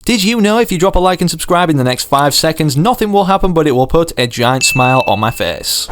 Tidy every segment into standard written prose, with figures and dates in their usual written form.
Did you know if you drop a like and subscribe in the next 5 seconds, nothing will happen but it will put a giant smile on my face?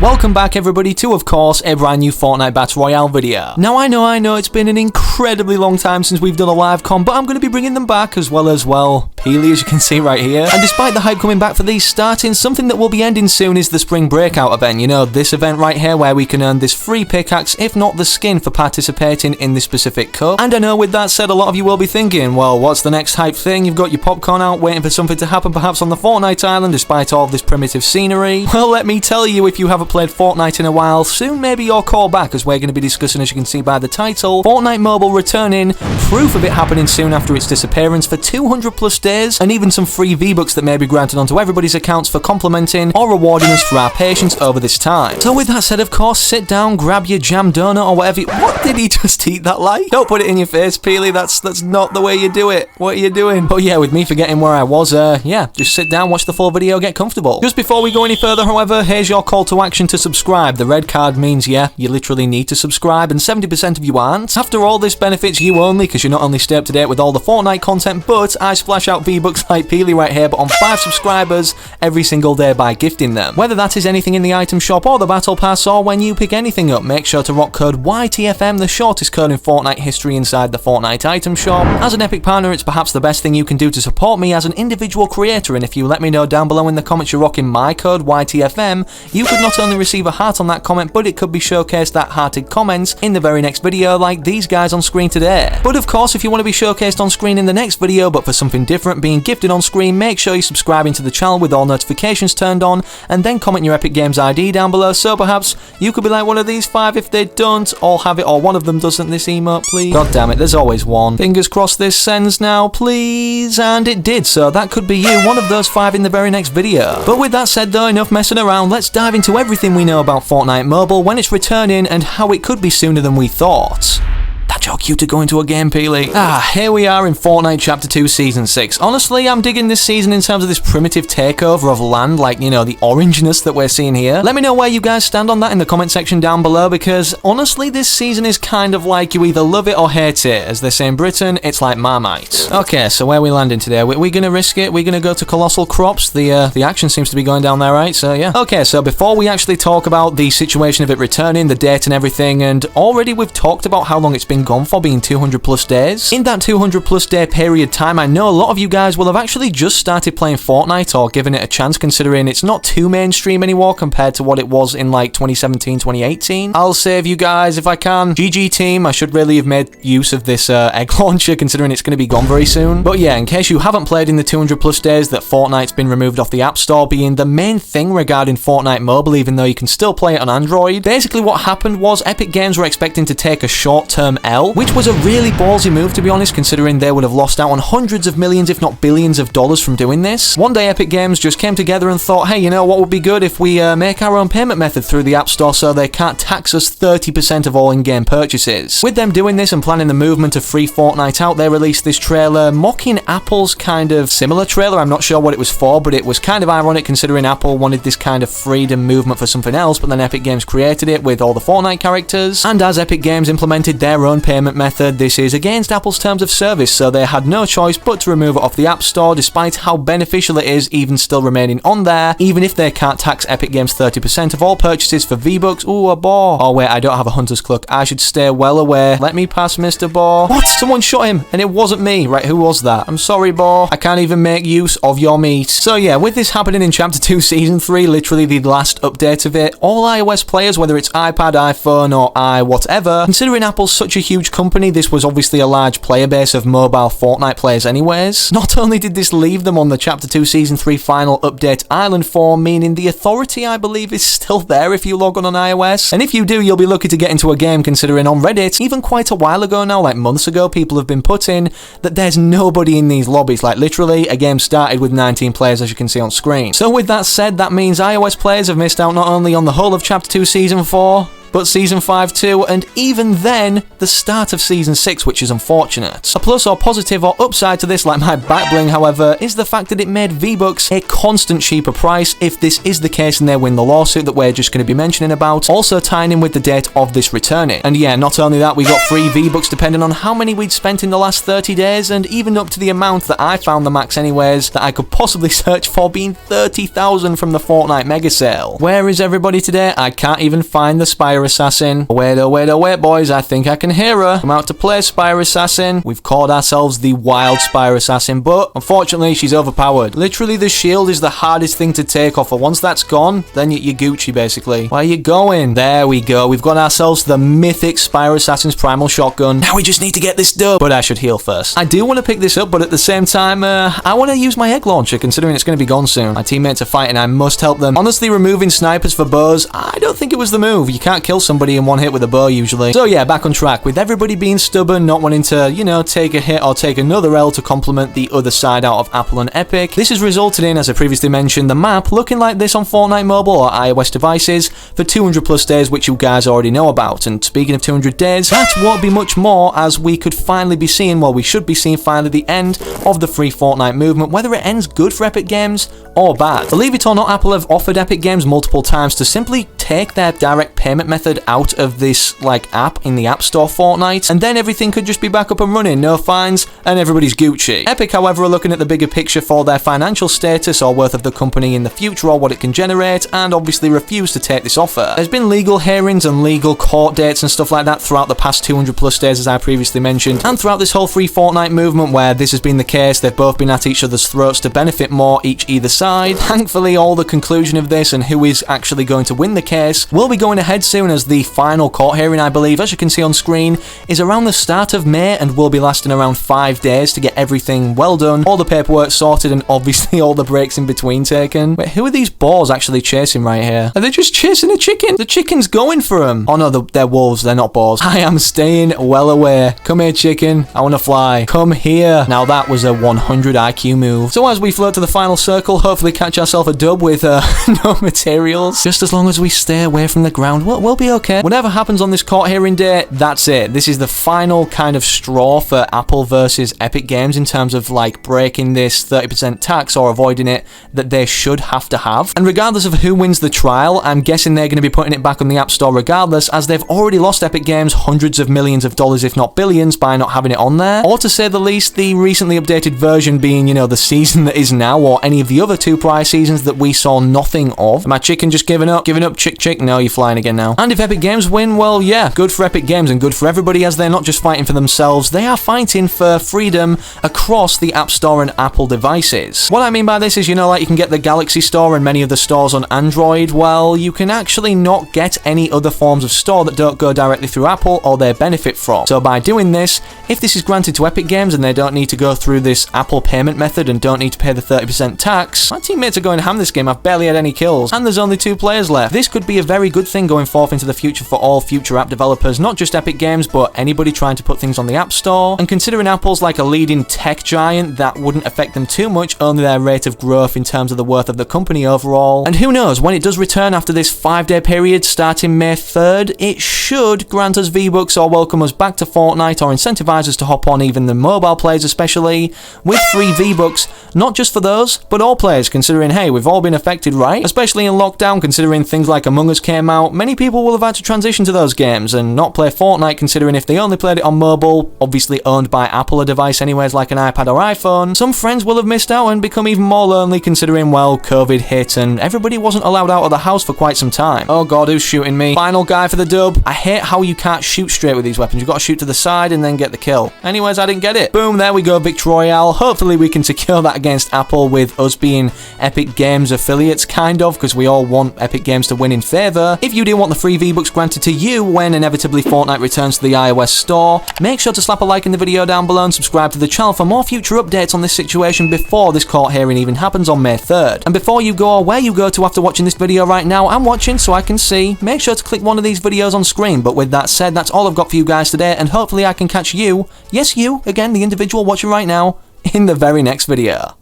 Welcome back everybody to, of course, a brand new Fortnite Battle Royale video. Now I know it's been an incredibly long time since we've done a live con, but I'm going to be bringing them back as well, Peely, as you can see right here. And despite the hype coming back for these starting, something that will be ending soon is the Spring Breakout event. You know, this event right here where we can earn this free pickaxe, if not the skin, for participating in this specific cup. And I know with that said, a lot of you will be thinking, well, what's the next hype thing? You've got your popcorn out waiting for something to happen perhaps on the Fortnite island despite all of this primitive scenery. Well, let me tell you, if you haven't played Fortnite in a while, soon may be your call back, as we're going to be discussing, as you can see by the title, Fortnite Mobile Returning, proof of it happening soon after its disappearance for 200 plus days, and even some free V-Bucks that may be granted onto everybody's accounts for complimenting or rewarding us for our patience over this time. So with that said, of course, sit down, grab your jam donut or whatever what did he just eat that like? Don't put it in your face, Peely, that's not the way you do it. What are you doing? But yeah, with me forgetting where I was, yeah, just sit down, watch the full video, get comfortable. Just before we go any further, however, here's your call to action to subscribe. The red card means, yeah, you literally need to subscribe, and 70% of you aren't. After all, this benefits you only, because you not only stay up to date with all the Fortnite content, but I splash out V-Bucks like Peely right here, but on 5 subscribers every single day by gifting them. Whether that is anything in the item shop or the battle pass, or when you pick anything up, make sure to rock code YTFM, the shortest code in Fortnite history inside the Fortnite item shop. As an Epic partner, it's perhaps the best thing you can do to support me as an individual creator, and if you let me know down below in the comments you're rocking my code YTFM, you could not only receive a heart on that comment, but it could be showcased that hearted comments in the very next video like these guys on screen today. But of course, if you want to be showcased on screen in the next video but for something different, being gifted on screen, make sure you're subscribing to the channel with all notifications turned on, and then comment your Epic Games ID down below, so perhaps you could be like one of these 5 if they don't all have it, or one of them doesn't this emote, please. God damn it, there's always one. Fingers crossed this sends now, please. And it did, so that could be you, one of those 5 in the very next video. But with that said though, enough messing around, let's dive into everything we know about Fortnite Mobile, when it's returning, and how it could be sooner than we thought. That's how cute to go into a game, Peely. Here we are in Fortnite Chapter 2 Season 6. Honestly, I'm digging this season in terms of this primitive takeover of land, like, you know, the orangeness that we're seeing here. Let me know where you guys stand on that in the comment section down below, because honestly, this season is kind of like you either love it or hate it. As they say in Britain, it's like Marmite. Okay, so where are we landing today? We're gonna risk it. We're gonna go to Colossal Crops. The action seems to be going down there, right? So yeah. Okay, so before we actually talk about the situation of it returning, the date and everything, and already we've talked about how long it's been gone for, being 200 plus days. In that 200 plus day period time, I know a lot of you guys will have actually just started playing Fortnite or given it a chance, considering it's not too mainstream anymore compared to what it was in like 2017, 2018. I'll save you guys if I can. GG team, I should really have made use of this egg launcher, considering it's going to be gone very soon. But yeah, in case you haven't played in the 200 plus days that Fortnite's been removed off the App Store, being the main thing regarding Fortnite Mobile, even though you can still play it on Android. Basically what happened was Epic Games were expecting to take a short-term L, which was a really ballsy move, to be honest, considering they would have lost out on hundreds of millions if not billions of dollars from doing this. One day Epic Games just came together and thought, hey, you know what would be good if we make our own payment method through the App Store so they can't tax us 30% of all in-game purchases. With them doing this and planning the movement of FreeFortnite out, they released this trailer mocking Apple's kind of similar trailer. I'm not sure what it was for, but it was kind of ironic considering Apple wanted this kind of freedom movement for something else, but then Epic Games created it with all the Fortnite characters. And as Epic Games implemented their own payment method, this is against Apple's terms of service, so they had no choice but to remove it off the App Store, despite how beneficial it is even still remaining on there, even if they can't tax Epic Games 30% of all purchases for V-Bucks. Ooh, a boar. Oh wait, I don't have a hunter's cluck. I should stay well away. Let me pass, Mr. Boar. What? Someone shot him, and it wasn't me. Right, who was that? I'm sorry, boar. I can't even make use of your meat. So yeah, with this happening in Chapter 2 Season 3, literally the last update of it, all iOS players, whether it's iPad, iPhone, or whatever, considering Apple's such a huge company, this was obviously a large player base of mobile Fortnite players anyways. Not only did this leave them on the Chapter 2 Season 3 final update island form, meaning the authority, I believe, is still there if you log on iOS. And if you do, you'll be lucky to get into a game, considering on Reddit, even quite a while ago now, like months ago, people have been putting that there's nobody in these lobbies. Like literally, a game started with 19 players, as you can see on screen. So with that said, that means iOS players have missed out not only on the whole of Chapter 2 Season 4, but Season 5 too, and even then, the start of Season 6, which is unfortunate. A plus or positive or upside to this, like my back bling, however, is the fact that it made V-Bucks a constant cheaper price if this is the case and they win the lawsuit that we're just going to be mentioning about, also tying in with the date of this returning. And yeah, not only that, we got free V-Bucks depending on how many we'd spent in the last 30 days, and even up to the amount that I found the max anyways that I could possibly search for being 30,000 from the Fortnite mega sale. Where is everybody today? I can't even find the Spire Assassin. Wait, oh wait, oh wait, boys, I think I can hear her. Come out to play, Spire Assassin. We've called ourselves the Wild Spire Assassin, but unfortunately she's overpowered. Literally, the shield is the hardest thing to take off, and once that's gone, then you're Gucci basically. Where are you going? There we go. We've got ourselves the mythic Spire Assassin's Primal Shotgun. Now we just need to get this done. But I should heal first. I do want to pick this up, but at the same time, I want to use my egg launcher, considering it's going to be gone soon. My teammates are fighting, I must help them. Honestly, removing snipers for bows, I don't think it was the move. You can't kill somebody in one hit with a bow usually. So yeah, back on track. With everybody being stubborn, not wanting to, you know, take a hit or take another L to complement the other side out of Apple and Epic, this has resulted in, as I previously mentioned, the map looking like this on Fortnite Mobile or iOS devices for 200 plus days, which you guys already know about. And speaking of 200 days, that won't be much more, as we could finally be seeing, well, we should be seeing finally the end of the free Fortnite movement, whether it ends good for Epic Games or bad. Believe it or not, Apple have offered Epic Games multiple times to simply take their direct payment method out of this like app in the App Store Fortnite, and then everything could just be back up and running, no fines, and everybody's Gucci. Epic, however, are looking at the bigger picture for their financial status or worth of the company in the future or what it can generate, and obviously refuse to take this offer. There's been legal hearings and legal court dates and stuff like that throughout the past 200 plus days, as I previously mentioned, and throughout this whole free Fortnite movement where this has been the case, they've both been at each other's throats to benefit more either side. Thankfully, all the conclusion of this and who is actually going to win the case will be going ahead soon, as the final court hearing, I believe, as you can see on screen, is around the start of May and will be lasting around 5 days to get everything well done, all the paperwork sorted, and obviously all the breaks in between taken. Wait, who are these boars actually chasing right here? Are they just chasing a chicken? The chicken's going for them. Oh no, they're wolves, they're not boars. I am staying well away. Come here, chicken. I want to fly. Come here. Now that was a 100 IQ move. So as we float to the final circle, hopefully catch ourselves a dub with no materials. Just as long as we stay away from the ground, we'll be okay. Whatever happens on this court hearing day, that's it. This is the final kind of straw for Apple versus Epic Games in terms of like breaking this 30% tax or avoiding it that they should have to have. And regardless of who wins the trial, I'm guessing they're going to be putting it back on the App Store regardless, as they've already lost Epic Games hundreds of millions of dollars, if not billions, by not having it on there. Or to say the least, the recently updated version being, you know, the season that is now, or any of the other two prior seasons that we saw nothing of. My chicken just giving up, chick. No, you're flying again now. And if Epic Games win, well, yeah, good for Epic Games and good for everybody, as they're not just fighting for themselves, they are fighting for freedom across the App Store and Apple devices. What I mean by this is, you know, like you can get the Galaxy Store and many of the stores on Android. Well, you can actually not get any other forms of store that don't go directly through Apple or they benefit from. So by doing this, if this is granted to Epic Games and they don't need to go through this Apple payment method and don't need to pay the 30% tax, my teammates are going to ham this game. I've barely had any kills, and there's only 2 players left. This could be a very good thing going forth into the future for all future app developers, not just Epic Games, but anybody trying to put things on the App Store. And considering Apple's like a leading tech giant, that wouldn't affect them too much, only their rate of growth in terms of the worth of the company overall. And who knows, when it does return after this 5-day period starting May 3rd, it should grant us V-Bucks or welcome us back to Fortnite or incentivize us to hop on, even the mobile players especially, with free V-Bucks, not just for those, but all players, considering, hey, we've all been affected, right? Especially in lockdown, considering things like Among Us came out, many people will have had to transition to those games and not play Fortnite, considering if they only played it on mobile, obviously owned by Apple, a device anyways like an iPad or iPhone, some friends will have missed out and become even more lonely, considering, well, COVID hit and everybody wasn't allowed out of the house for quite some time. Oh god, who's shooting me? Final guy for the dub. I hate how you can't shoot straight with these weapons. You've got to shoot to the side and then get the kill. Anyways, I didn't get it. Boom, there we go, Victory Royale. Hopefully we can secure that against Apple, with us being Epic Games affiliates, kind of, because we all want Epic Games to win in favor. If you do want the free V-Bucks granted to you when inevitably Fortnite returns to the iOS store, make sure to slap a like in the video down below and subscribe to the channel for more future updates on this situation before this court hearing even happens on May 3rd. And before you go, or where you go to after watching this video right now, I'm watching so I can see, make sure to click one of these videos on screen. But with that said, that's all I've got for you guys today, and hopefully I can catch you, yes you, again the individual watching right now, in the very next video.